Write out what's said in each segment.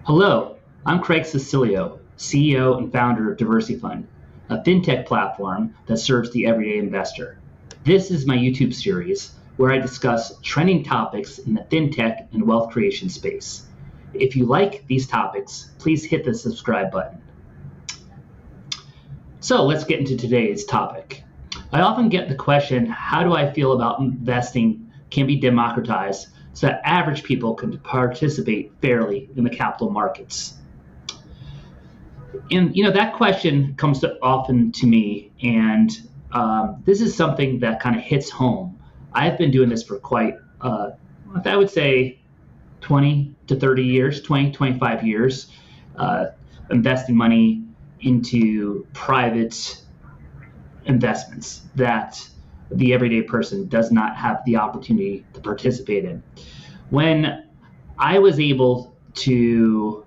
Hello, I'm Craig Cecilio, CEO and founder of DiversyFund, a fintech platform that serves the everyday investor. This is my YouTube series where I discuss trending topics in the fintech and wealth creation space. If you like these topics, please hit the subscribe button. So let's get into today's topic. I often get the question, how do I feel about investing can be democratized so that average people can participate fairly in the capital markets? And that question comes often to me, and this is something that kind of hits home. I've been doing this for quite, I would say 20 to 30 years, 20, 25 years, investing money into private investments that the everyday person does not have the opportunity to participate in. When I was able to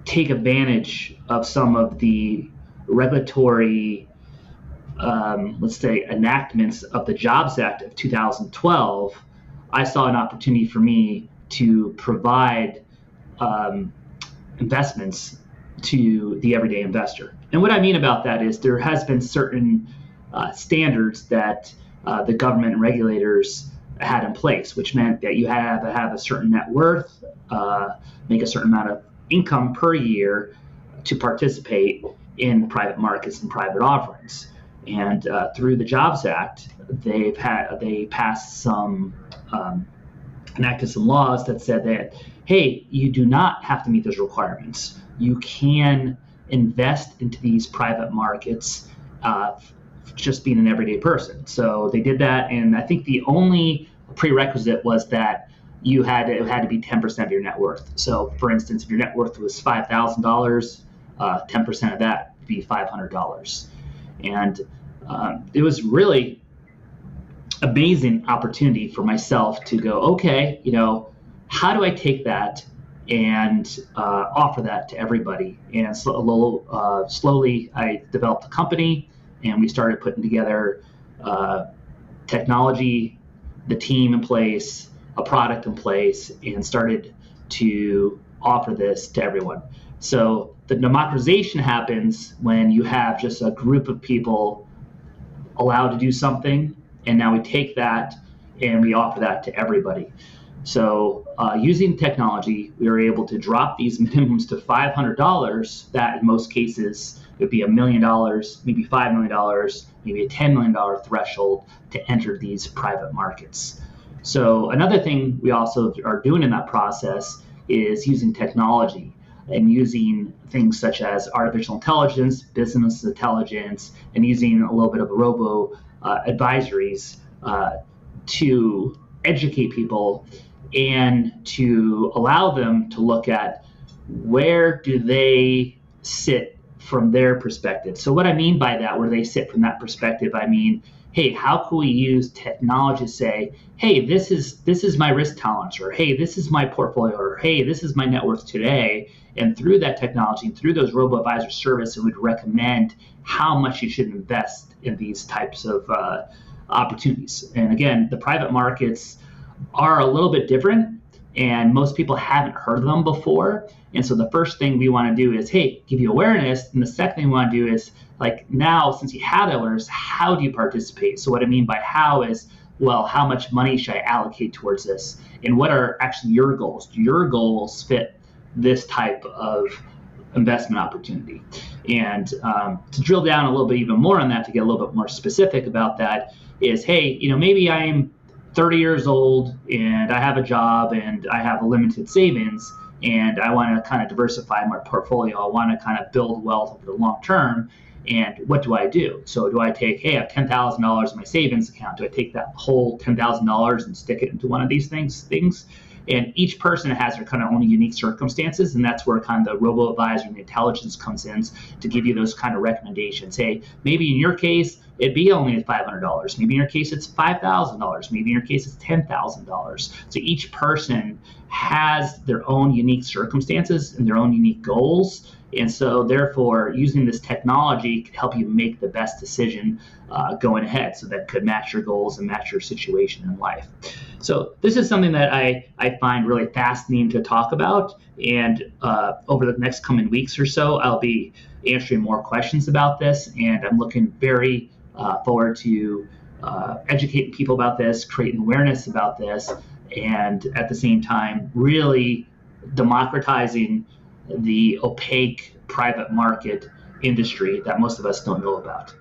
take advantage of some of the regulatory, let's say, enactments of the Jobs Act of 2012, I saw an opportunity for me to provide investments to the everyday investor. And what I mean about that is there has been certain standards that the government and regulators had in place, which meant that you had to have a certain net worth, make a certain amount of income per year to participate in private markets and private offerings. And through the Jobs Act, they passed some, enacted some laws that said that, hey, you do not have to meet those requirements. You can invest into these private markets just being an everyday person. So they did that, and I think the only prerequisite was that it had to be 10% of your net worth. So for instance, if your net worth was $5,000, 10% of that would be $500. And it was really amazing opportunity for myself to go, okay, how do I take that and offer that to everybody? And slowly I developed a company, and we started putting together technology, the team in place, a product in place, and started to offer this to everyone. So the democratization happens when you have just a group of people allowed to do something, and now we take that and we offer that to everybody. So using technology, we were able to drop these minimums to $500. That in most cases would be $1 million, maybe $5 million, maybe a $10 million threshold to enter these private markets. So another thing we also are doing in that process is using technology and using things such as artificial intelligence, business intelligence, and using a little bit of Robo Advisors to educate people and to allow them to look at where do they sit from their perspective. So what I mean by that, where they sit from that perspective, I mean, hey, how can we use technology to say, hey, this is my risk tolerance, or hey, this is my portfolio, or hey, this is my net worth today. And through that technology, through those Robo Advisor service, it would recommend how much you should invest in these types of opportunities. And again, the private markets are a little bit different, and most people haven't heard of them before. And so the first thing we want to do is, hey, give you awareness. And the second thing we want to do is, like, now, since you have that awareness, how do you participate? So what I mean by how is, well, how much money should I allocate towards this? And what are actually your goals? Do your goals fit this type of investment opportunity? And to drill down a little bit even more on that, to get a little bit more specific about that, is, hey, maybe I'm 30 years old and I have a job and I have a limited savings, and I want to kind of diversify my portfolio. I want to kind of build wealth over the long term. And what do I do? So do I take, hey, I have $10,000 in my savings account. Do I take that whole $10,000 and stick it into one of these things? And each person has their kind of own unique circumstances, and that's where kind of the Robo Advisor and the intelligence comes in to give you those kind of recommendations. Hey, maybe in your case, it'd be only $500. Maybe in your case, it's $5,000. Maybe in your case, it's $10,000. So each person has their own unique circumstances and their own unique goals. And so therefore, using this technology could help you make the best decision going ahead, so that could match your goals and match your situation in life. So this is something that I find really fascinating to talk about. And over the next coming weeks or so, I'll be answering more questions about this. And I'm looking very forward to educating people about this, creating awareness about this, and at the same time, really democratizing the opaque private market industry that most of us don't know about.